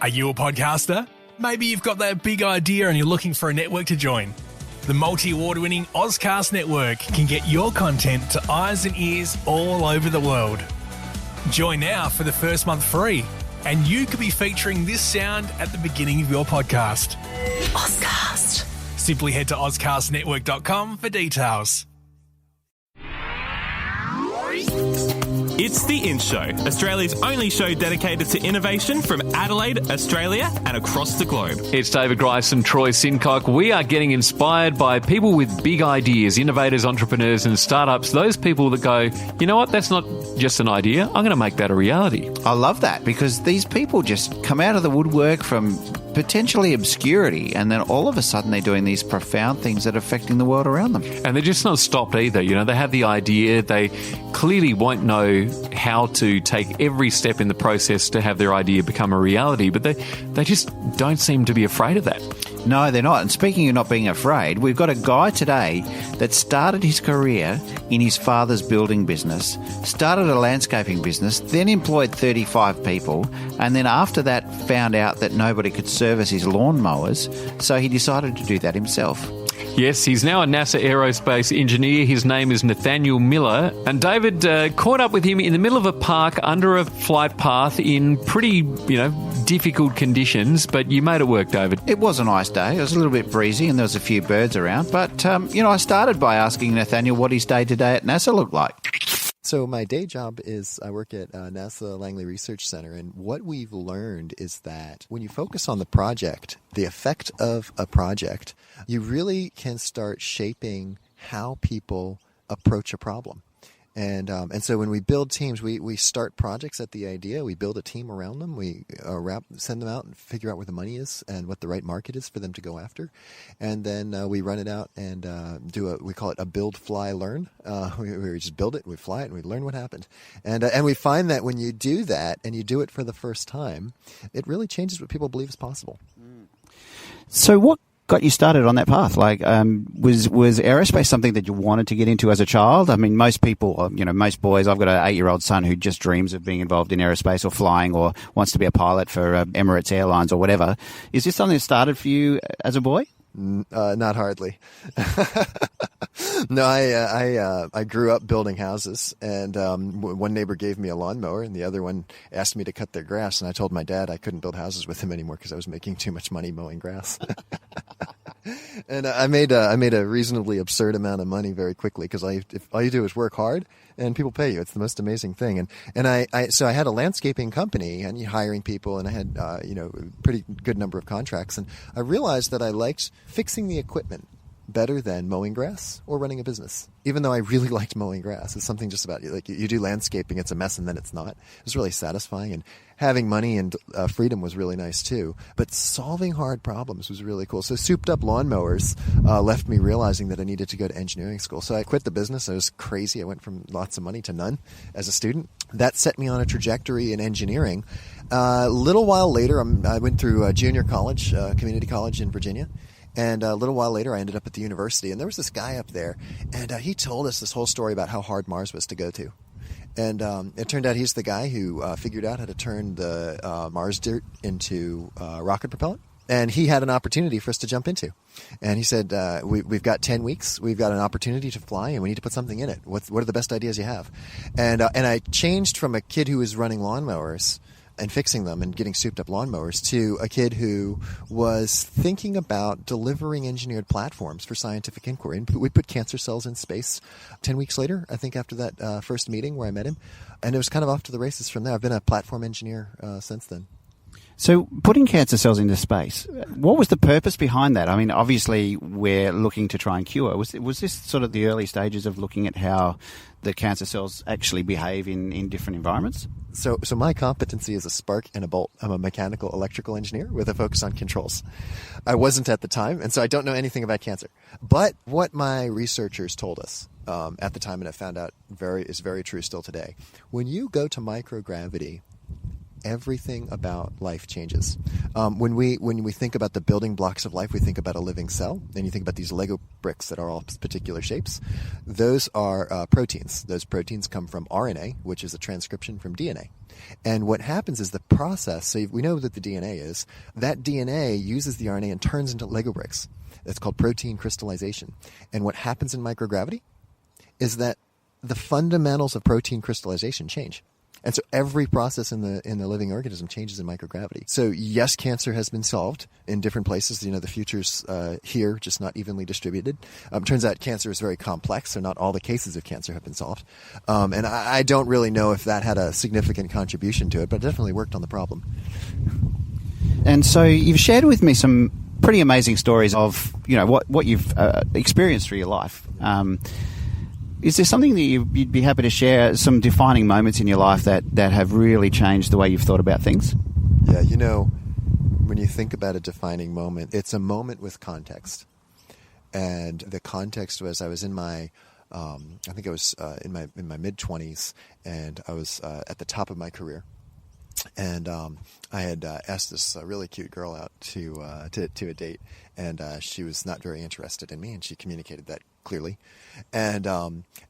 Are you a podcaster? Maybe you've got that big idea and you're looking for a network to join. The multi-award-winning Ozcast Network can get your content to eyes and ears all over the world. Join now for the first month free, and you could be featuring this sound at the beginning of your podcast. Ozcast. Simply head to ozcastnetwork.com for details. It's The In Show, Australia's only show dedicated to innovation from Adelaide, Australia and across the globe. It's David Grice and Troy Sincock. We are getting inspired by people with big ideas, innovators, entrepreneurs and startups, those people that go, you know what, that's not just an idea, I'm going to make that a reality. I love that because these people just come out of the woodwork from potentially obscurity and then all of a sudden they're doing these profound things that are affecting the world around them. And they're just not stopped either. You know, they have the idea, they clearly won't know how to take every step in the process to have their idea become a reality, but they just don't seem to be afraid of that. No, they're not. And speaking of not being afraid, we've got a guy today that started his career in his father's building business, started a landscaping business, then employed 35 people, and then after that found out that nobody could service his lawnmowers, so he decided to do that himself. Yes, he's now a NASA aerospace engineer. His name is Nathanael Miller. And David caught up with him in the middle of a park under a flight path in pretty, difficult conditions. But you made it work, David. It was a nice day. It was a little bit breezy and there was a few birds around. But, I started by asking Nathanael what his day-to-day at NASA looked like. So my day job is I work at NASA Langley Research Center, and what we've learned is that when you focus on the project, the effect of a project, you really can start shaping how people approach a problem. And so when we build teams, we start projects at the idea. We build a team around them. We send them out and figure out where the money is and what the right market is for them to go after. And then we run it out and we call it a build, fly, learn. We just build it, we fly it, and we learn what happened. And we find that when you do that and you do it for the first time, it really changes what people believe is possible. So what got you started on that path? Like, was aerospace something that you wanted to get into as a child? I mean, most people, most boys, I've got an 8-year-old son who just dreams of being involved in aerospace or flying or wants to be a pilot for Emirates Airlines or whatever. Is this something that started for you as a boy? Not hardly. No, I grew up building houses, and one neighbor gave me a lawnmower, and the other one asked me to cut their grass, and I told my dad I couldn't build houses with him anymore because I was making too much money mowing grass. And I made a reasonably absurd amount of money very quickly because if all you do is work hard and people pay you, it's the most amazing thing. So I had a landscaping company and hiring people, and I had a pretty good number of contracts, and I realized that I liked fixing the equipment better than mowing grass or running a business. Even though I really liked mowing grass, it's something just about you do landscaping, it's a mess and then it's not. It was really satisfying, and having money and freedom was really nice too. But solving hard problems was really cool. So souped up lawnmowers left me realizing that I needed to go to engineering school. So I quit the business. I was crazy. I went from lots of money to none as a student. That set me on a trajectory in engineering. A little while later, I went through junior college, community college in Virginia. And a little while later, I ended up at the university, and there was this guy up there, and he told us this whole story about how hard Mars was to go to. And it turned out he's the guy who figured out how to turn the Mars dirt into rocket propellant. And he had an opportunity for us to jump into. And he said, we've got 10 weeks. We've got an opportunity to fly, and we need to put something in it. What are the best ideas you have? And I changed from a kid who was running lawnmowers and fixing them and getting souped up lawnmowers to a kid who was thinking about delivering engineered platforms for scientific inquiry. And we put cancer cells in space 10 weeks later, I think, after that first meeting where I met him. And it was kind of off to the races from there. I've been a platform engineer since then. So putting cancer cells into space, what was the purpose behind that? I mean, obviously we're looking to try and cure. Was this sort of the early stages of looking at how the cancer cells actually behave in different environments? So my competency is a spark and a bolt. I'm a mechanical electrical engineer with a focus on controls. I wasn't at the time, and so I don't know anything about cancer. But what my researchers told us at the time, and I found out is very true still today, when you go to microgravity everything about life changes. When we think about the building blocks of life, we think about a living cell. And you think about these Lego bricks that are all particular shapes. Those are proteins. Those proteins come from RNA, which is a transcription from DNA. And what happens is the process, so we know that the DNA is, that DNA uses the RNA and turns into Lego bricks. It's called protein crystallization. And what happens in microgravity is that the fundamentals of protein crystallization change. And so every process in the living organism changes in microgravity. So yes, cancer has been solved in different places. The future's here, just not evenly distributed. Turns out cancer is very complex, so not all the cases of cancer have been solved. And I don't really know if that had a significant contribution to it, but it definitely worked on the problem. And so you've shared with me some pretty amazing stories of what you've experienced through your life. Is there something that you'd be happy to share, some defining moments in your life that have really changed the way you've thought about things? Yeah, when you think about a defining moment, it's a moment with context. And the context was I was in my, I think I was in my mid-20s, and I was at the top of my career. And I had asked this really cute girl out to a date, and she was not very interested in me, and she communicated that clearly, and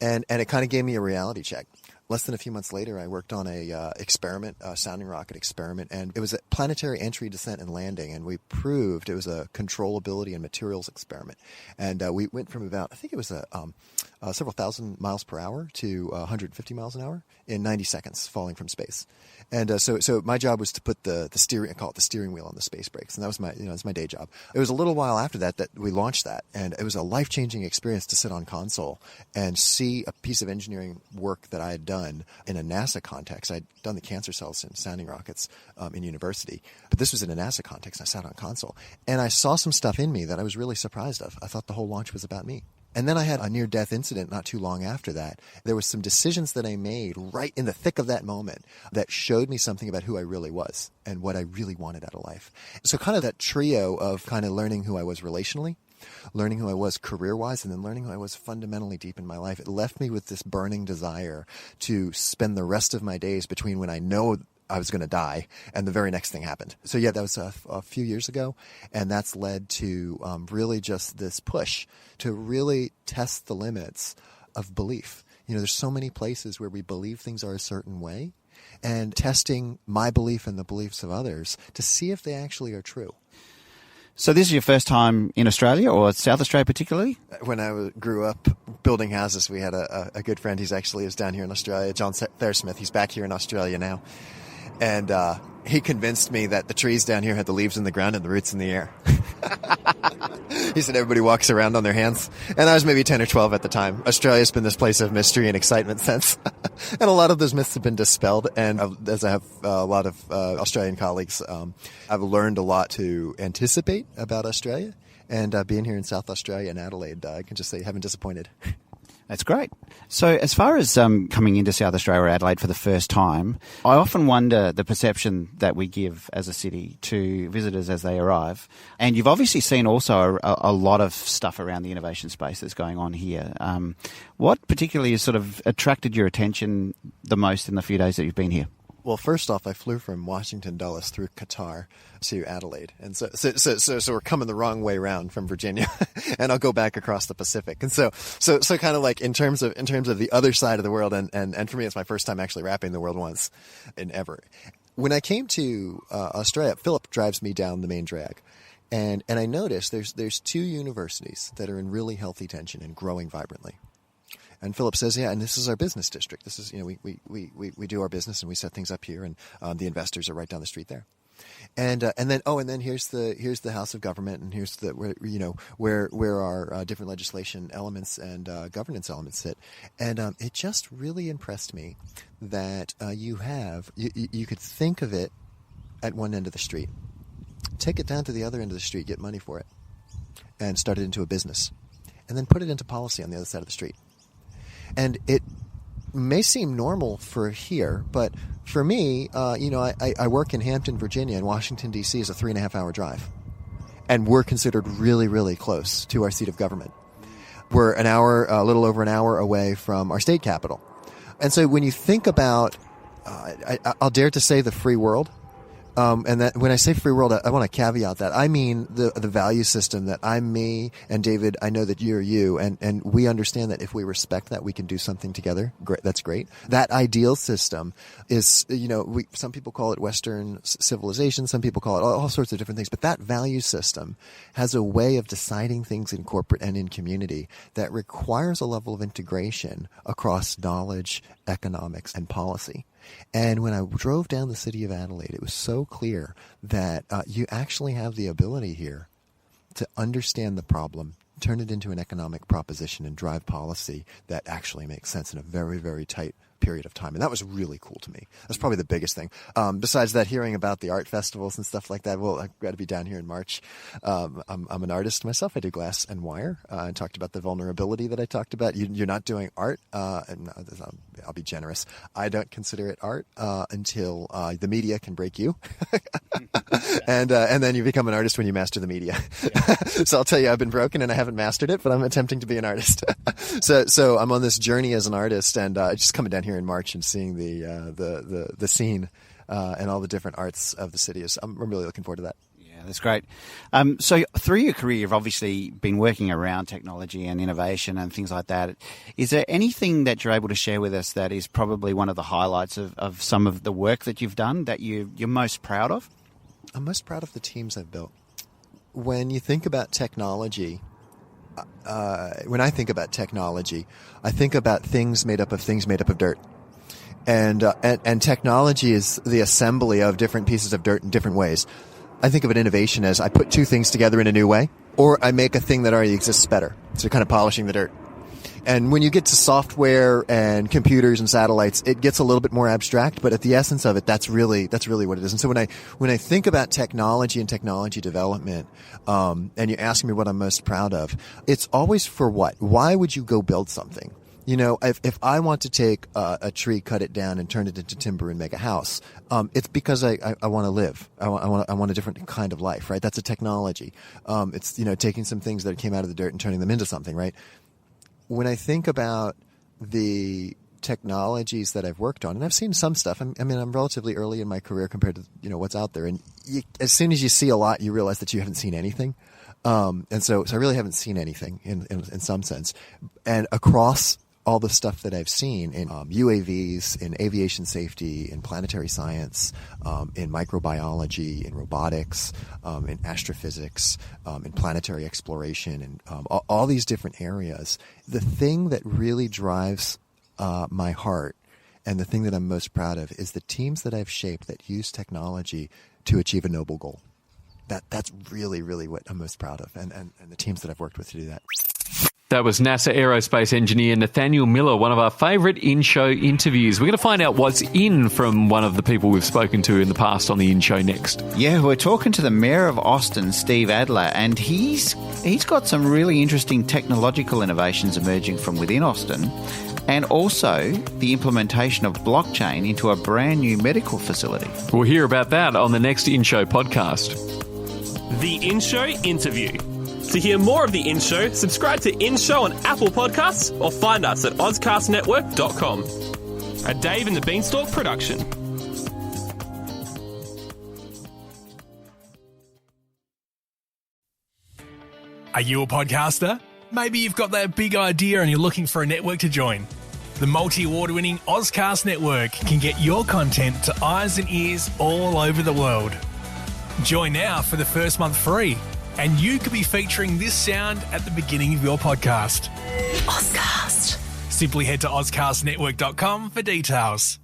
it kind of gave me a reality check. Less than a few months later, I worked on a experiment, a sounding rocket experiment, and it was a planetary entry, descent, and landing, and we proved it was a controllability and materials experiment. And we went from about, I think it was several thousand miles per hour to 150 miles an hour in 90 seconds, falling from space. And so my job was to put the steering, I call it the steering wheel on the space brakes, and that was it's my day job. It was a little while after that we launched that, and it was a life-changing experience to sit on console and see a piece of engineering work that I had done in a NASA context. I'd done the cancer cells in sounding rockets in university, but this was in a NASA context. I sat on console, and I saw some stuff in me that I was really surprised of. I thought the whole launch was about me. And then I had a near-death incident not too long after that. There were some decisions that I made right in the thick of that moment that showed me something about who I really was and what I really wanted out of life. So kind of that trio of kind of learning who I was relationally, learning who I was career-wise, and then learning who I was fundamentally deep in my life. It left me with this burning desire to spend the rest of my days between when I know I was going to die and the very next thing happened. So yeah, that was a few years ago, and that's led to really just this push to really test the limits of belief. There's so many places where we believe things are a certain way, and testing my belief and the beliefs of others to see if they actually are true. So this is your first time in Australia, or South Australia particularly? When I grew up building houses, we had a good friend. He's down here in Australia, John Thairsmith. He's back here in Australia now. And he convinced me that the trees down here had the leaves in the ground and the roots in the air. He said everybody walks around on their hands. And I was maybe 10 or 12 at the time. Australia's been this place of mystery and excitement since. And a lot of those myths have been dispelled. And as I have a lot of Australian colleagues, I've learned a lot to anticipate about Australia. And being here in South Australia and Adelaide, I can just say I haven't disappointed. That's great. So as far as coming into South Australia or Adelaide for the first time, I often wonder the perception that we give as a city to visitors as they arrive. And you've obviously seen also a lot of stuff around the innovation space that's going on here. What particularly has sort of attracted your attention the most in the few days that you've been here? Well, first off, I flew from Washington Dulles through Qatar to Adelaide, and so we're coming the wrong way around from Virginia, and I'll go back across the Pacific, and so kind of like in terms of the other side of the world, and for me, it's my first time actually wrapping the world once and ever. When I came to Australia, Philip drives me down the main drag, and I noticed there's two universities that are in really healthy tension and growing vibrantly. And Philip says, yeah, and this is our business district. This is, we do our business and we set things up here, and the investors are right down the street there. And then here's the House of Government, and here's where our different legislation elements and governance elements sit. And it just really impressed me that you could think of it at one end of the street, take it down to the other end of the street, get money for it, and start it into a business, and then put it into policy on the other side of the street. And it may seem normal for here, but for me, I work in Hampton, Virginia, and Washington, D.C. is a 3.5-hour drive. And we're considered really, really close to our seat of government. We're a little over an hour away from our state capital. And so when you think about I'll dare to say the free world. And that when I say free world, I want to caveat that. I mean the value system that I'm me and David, I know that you're you, and we understand that if we respect that, we can do something together. Great, that's great. That ideal system is, some people call it Western civilization, some people call it all sorts of different things, but that value system has a way of deciding things in corporate and in community that requires a level of integration across knowledge, economics, and policy. And when I drove down the city of Adelaide, it was so clear that you actually have the ability here to understand the problem, turn it into an economic proposition, and drive policy that actually makes sense in a very, very tight period of time. And that was really cool to me. That's probably the biggest thing. Besides that, hearing about the art festivals and stuff like that, well, I've got to be down here in March. I'm an artist myself. I do glass and wire. I talked about the vulnerability that I talked about. You're not doing art, and I'll be generous. I don't consider it art until the media can break you. and then you become an artist when you master the media. Yeah. So I'll tell you, I've been broken and I haven't mastered it, but I'm attempting to be an artist. So I'm on this journey as an artist, and just coming down here in March and seeing the scene and all the different arts of the city I'm really looking forward to that. Yeah, that's great. So through your career, you've obviously been working around technology and innovation and things like that. Is there anything that you're able to share with us that is probably one of the highlights of some of the work that you've done that you're most proud of? I'm most proud of the teams I've built. When you think about technology, when I think about technology, I think about things made up of dirt. And technology is the assembly of different pieces of dirt in different ways. I think of an innovation as I put two things together in a new way, or I make a thing that already exists better. So kind of polishing the dirt. And when you get to software and computers and satellites, it gets a little bit more abstract, but at the essence of it, that's really what it is. And so when I think about technology and technology development, and you ask me what I'm most proud of, it's always for what? Why would you go build something? If I want to take a tree, cut it down, and turn it into timber and make a house, it's because I want to live. I want a different kind of life, right? That's a technology. It's taking some things that came out of the dirt and turning them into something, right? When I think about the technologies that I've worked on, and I've seen some stuff. I'm relatively early in my career compared to what's out there, and as soon as you see a lot, you realize that you haven't seen anything. And so I really haven't seen anything in some sense. And across all the stuff that I've seen in UAVs, in aviation safety, in planetary science, in microbiology, in robotics, in astrophysics, in planetary exploration, and all these different areas, the thing that really drives my heart and the thing that I'm most proud of is the teams that I've shaped that use technology to achieve a noble goal. That's really, really what I'm most proud of, and the teams that I've worked with to do that. That was NASA aerospace engineer Nathanael Miller, one of our favourite in-show interviews. We're going to find out what's in from one of the people we've spoken to in the past on the in-show next. Yeah, we're talking to the Mayor of Austin, Steve Adler, and he's got some really interesting technological innovations emerging from within Austin, and also the implementation of blockchain into a brand new medical facility. We'll hear about that on the next in-show podcast. The In-Show Interview. To hear more of The In-Show, subscribe to In-Show on Apple Podcasts or find us at ozcastnetwork.com. A Dave and the Beanstalk production. Are you a podcaster? Maybe you've got that big idea and you're looking for a network to join. The multi-award-winning Ozcast Network can get your content to eyes and ears all over the world. Join now for the first month free, and you could be featuring this sound at the beginning of your podcast. Ozcast. Simply head to ozcastnetwork.com for details.